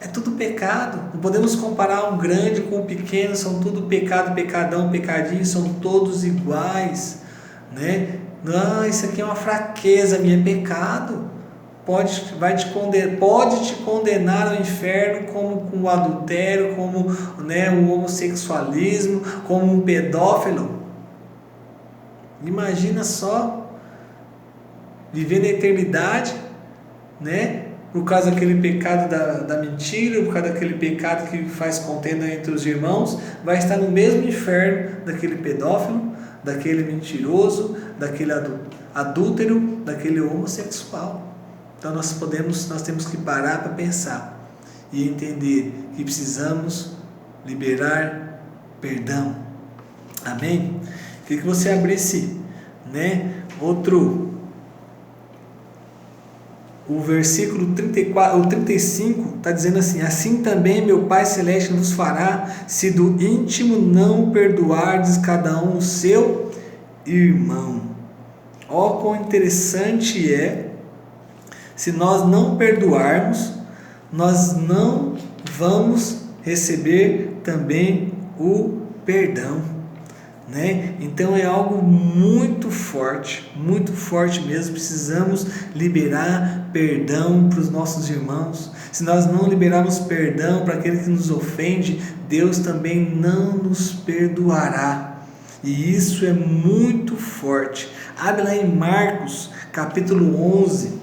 É tudo pecado. Não podemos comparar um grande com um pequeno. São tudo pecado, pecadão, pecadinho. São todos iguais, né? Não, isso aqui é uma fraqueza minha, é pecado. Pode te condenar ao inferno, como com o adultério, como, né, o homossexualismo, como um pedófilo. Imagina só, viver na eternidade, né, por causa daquele pecado da mentira, por causa daquele pecado que faz contenda entre os irmãos, vai estar no mesmo inferno daquele pedófilo, daquele mentiroso, daquele adúltero, daquele homossexual. Então nós temos que parar para pensar e entender que precisamos liberar perdão. Amém? Queria que você abrisse, o versículo 34, o 35 está dizendo assim: assim também meu Pai Celeste vos fará, se do íntimo não perdoardes cada um o seu irmão. Ó, quão interessante é, se nós não perdoarmos, nós não vamos receber também o perdão. Então é algo muito forte mesmo. Precisamos liberar perdão para os nossos irmãos. Se nós não liberarmos perdão para aquele que nos ofende, Deus também não nos perdoará. E isso é muito forte. Abre lá em Marcos capítulo 11.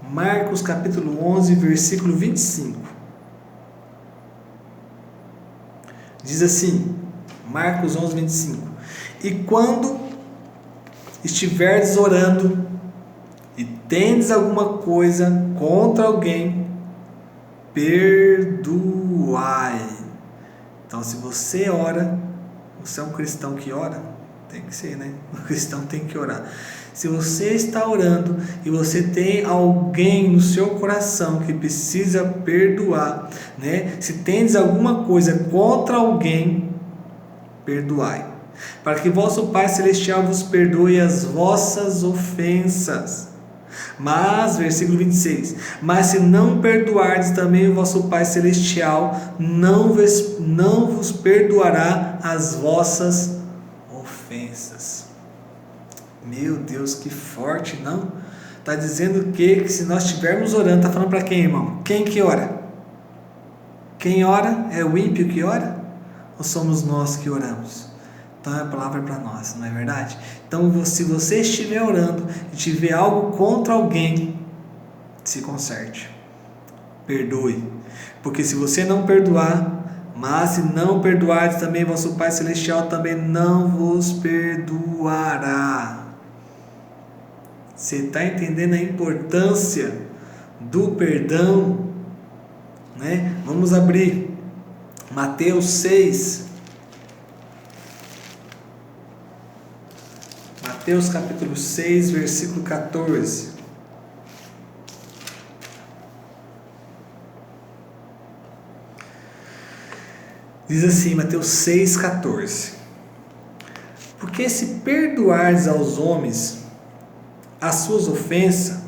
Marcos capítulo 11, versículo 25. Diz assim, Marcos 11, 25: e quando estiverdes orando e tendes alguma coisa contra alguém, perdoai. Então, se você ora, você é um cristão que ora? Tem que ser, O cristão tem que orar. Se você está orando e você tem alguém no seu coração que precisa perdoar, se tendes alguma coisa contra alguém, perdoai, para que vosso Pai Celestial vos perdoe as vossas ofensas. Mas, versículo 26, mas se não perdoardes, também o vosso Pai Celestial não vos perdoará as vossas ofensas. Meu Deus, que forte, não? Está dizendo que se nós estivermos orando, está falando para quem, irmão? Quem que ora? Quem ora? É o ímpio que ora? Ou somos nós que oramos? Então a palavra é para nós, não é verdade? Então, se você estiver orando e tiver algo contra alguém, se conserte, perdoe, porque se você não perdoar, mas se não perdoardes, também vosso Pai Celestial também não vos perdoará. Você está entendendo a importância do perdão? Vamos abrir Mateus 6. Mateus capítulo 6, versículo 14. Diz assim, Mateus 6, 14: porque se perdoardes aos homens as suas ofensas,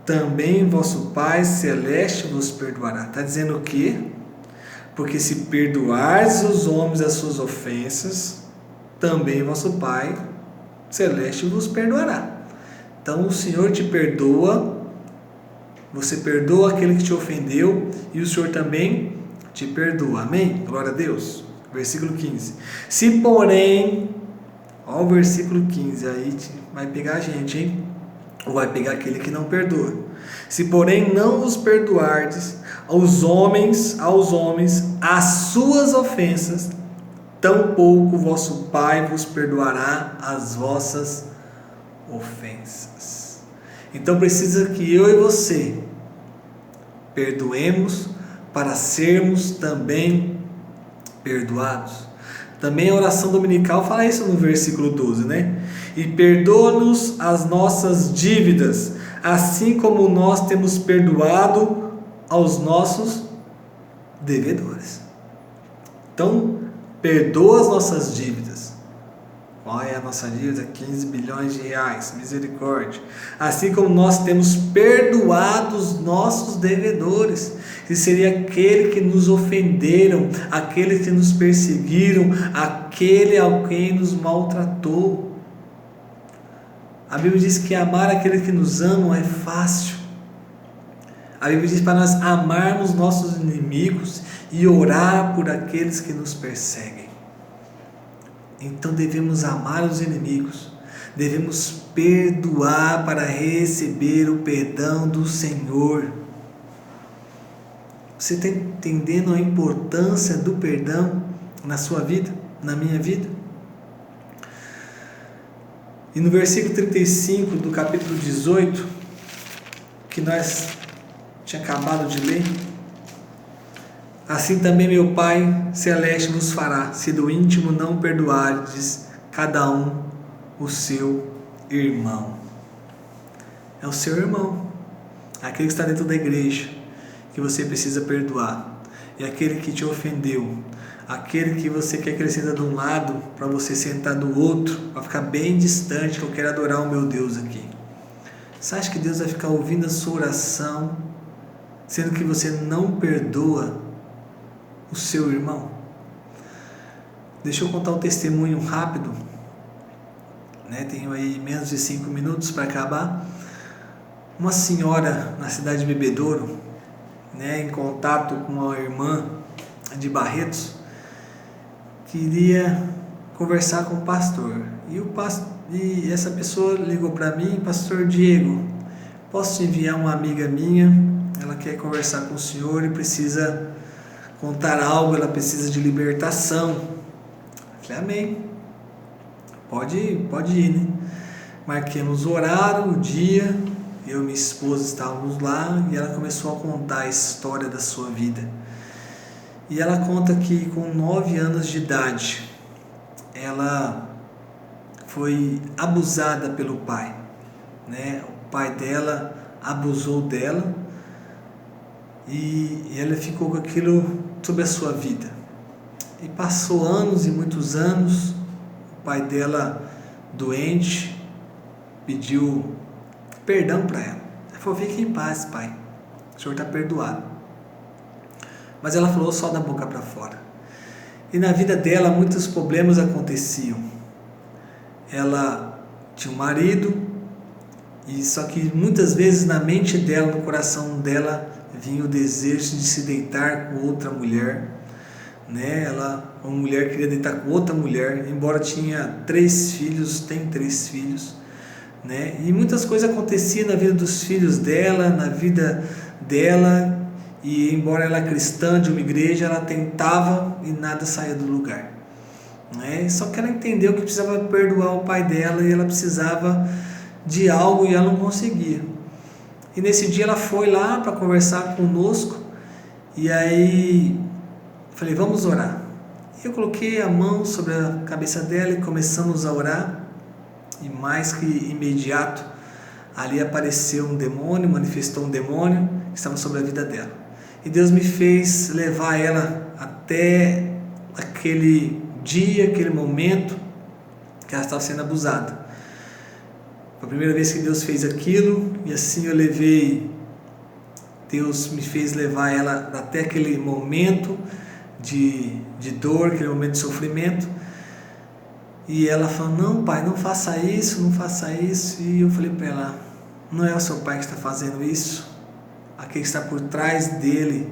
também vosso Pai Celeste vos perdoará. Está dizendo o quê? Porque se perdoardes aos homens as suas ofensas, também vosso Pai Celeste vos perdoará. Então o Senhor te perdoa, você perdoa aquele que te ofendeu, e o Senhor também te perdoa. Amém? Glória a Deus. Versículo 15: se porém, ó o versículo 15, aí vai pegar a gente, hein? Ou vai pegar aquele que não perdoa. Se porém não vos perdoardes aos homens as suas ofensas, tampouco vosso Pai vos perdoará as vossas ofensas. Então precisa que eu e você perdoemos para sermos também perdoados. Também a oração dominical fala isso no versículo 12, E perdoa-nos as nossas dívidas, assim como nós temos perdoado aos nossos devedores. Então, perdoa as nossas dívidas. Qual é a nossa dívida? 15 bilhões de reais, misericórdia. Assim como nós temos perdoado os nossos devedores, que seria aquele que nos ofenderam, aquele que nos perseguiram, aquele a quem nos maltratou. A Bíblia diz que amar aqueles que nos amam é fácil. A Bíblia diz para nós amarmos nossos inimigos e orar por aqueles que nos perseguem. Então devemos amar os inimigos, devemos perdoar para receber o perdão do Senhor. Você está entendendo a importância do perdão na sua vida, na minha vida? E no versículo 35 do capítulo 18, que nós tinha acabado de ler, assim também meu Pai Celeste vos fará, se do íntimo não perdoardes cada um o seu irmão. É o seu irmão, aquele que está dentro da igreja, que você precisa perdoar. E aquele que te ofendeu, aquele que você quer que ele senta de um lado, para você sentar do outro, para ficar bem distante, que eu quero adorar o meu Deus aqui. Você acha que Deus vai ficar ouvindo a sua oração, sendo que você não perdoa o seu irmão? Deixa eu contar um testemunho rápido, né? Tenho aí menos de 5 minutos para acabar. Uma senhora na cidade de Bebedouro, né, em contato com uma irmã de Barretos, queria conversar com o pastor. E essa pessoa ligou para mim: pastor Diego, posso te enviar uma amiga minha? Ela quer conversar com o senhor e precisa contar algo, ela precisa de libertação. Eu falei: amém, pode ir, né? Marquemos o horário, o dia, eu e minha esposa estávamos lá e ela começou a contar a história da sua vida. E ela conta que com 9 anos de idade, ela foi abusada pelo pai, né? O pai dela abusou dela e ela ficou com aquilo sobre a sua vida. E passou anos e muitos anos, o pai dela, doente, pediu perdão para ela. Ela falou: fique em paz, pai, o senhor está perdoado. Mas ela falou só da boca para fora. E na vida dela muitos problemas aconteciam. Ela tinha um marido, e só que muitas vezes na mente dela, no coração dela, vinha o desejo de se deitar com outra mulher, né? Uma mulher queria deitar com outra mulher, embora tinha 3 filhos, tem 3 filhos, né? E muitas coisas aconteciam na vida dos filhos dela, na vida dela, e embora ela cristã de uma igreja, ela tentava e nada saía do lugar, né? Só que ela entendeu que precisava perdoar o pai dela e ela precisava de algo e ela não conseguia. E nesse dia ela foi lá para conversar conosco, e aí falei: vamos orar. E eu coloquei a mão sobre a cabeça dela e começamos a orar, e mais que imediato ali apareceu um demônio, manifestou um demônio que estava sobre a vida dela. E Deus me fez levar ela até aquele dia, aquele momento que ela estava sendo abusada. Foi a primeira vez que Deus fez aquilo, e assim eu levei, Deus me fez levar ela até aquele momento de dor, aquele momento de sofrimento. E ela falou: não, pai, não faça isso, não faça isso. E eu falei para ela: não é o seu pai que está fazendo isso, aquele que está por trás dele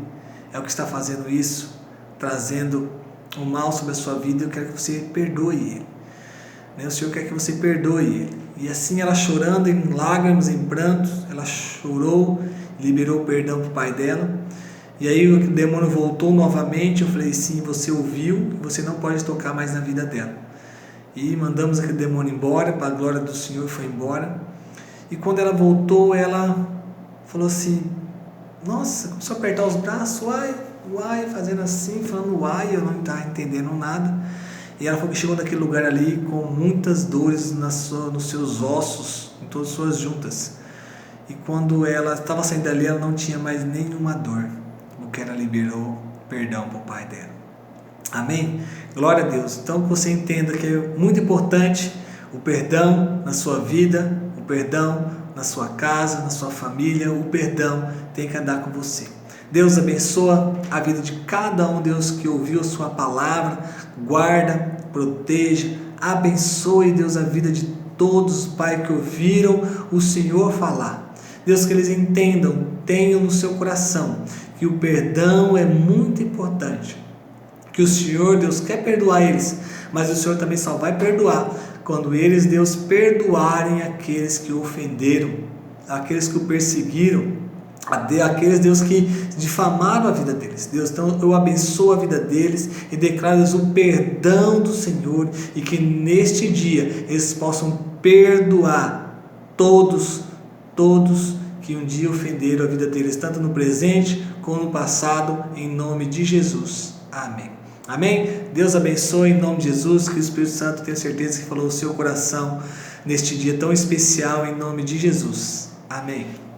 é o que está fazendo isso, trazendo o mal sobre a sua vida. Eu quero que você perdoe ele, né? O Senhor quer que você perdoe ele. E assim ela chorando, em lágrimas, em prantos, ela chorou, liberou perdão para o pai dela. E aí o demônio voltou novamente. Eu falei: sim, você ouviu, você não pode tocar mais na vida dela. E mandamos aquele demônio embora, para a glória do Senhor, foi embora. E quando ela voltou, ela falou assim: nossa, começou a apertar os braços, uai, fazendo assim, falando uai, eu não estava entendendo nada. E ela falou que chegou naquele lugar ali com muitas dores nos seus ossos, em todas as suas juntas. E quando ela estava saindo dali, ela não tinha mais nenhuma dor, porque ela liberou perdão para o pai dela. Amém? Glória a Deus. Então que você entenda que é muito importante o perdão na sua vida, o perdão na sua casa, na sua família. O perdão tem que andar com você. Deus abençoa a vida de cada um, Deus, que ouviu a sua palavra. Guarda, proteja, abençoe, Deus, a vida de todos, Pai, que ouviram o Senhor falar. Deus, que eles entendam, tenham no seu coração que o perdão é muito importante, que o Senhor, Deus, quer perdoar eles, mas o Senhor também só vai perdoar quando eles, Deus, perdoarem aqueles que o ofenderam, aqueles que o perseguiram, aqueles, Deus, que difamaram a vida deles. Deus, então eu abençoo a vida deles e declaro-lhes o perdão do Senhor, e que neste dia eles possam perdoar todos que um dia ofenderam a vida deles, tanto no presente como no passado, em nome de Jesus. Amém. Amém? Deus abençoe em nome de Jesus, que o Espírito Santo, tenho certeza que falou o seu coração neste dia tão especial, em nome de Jesus. Amém.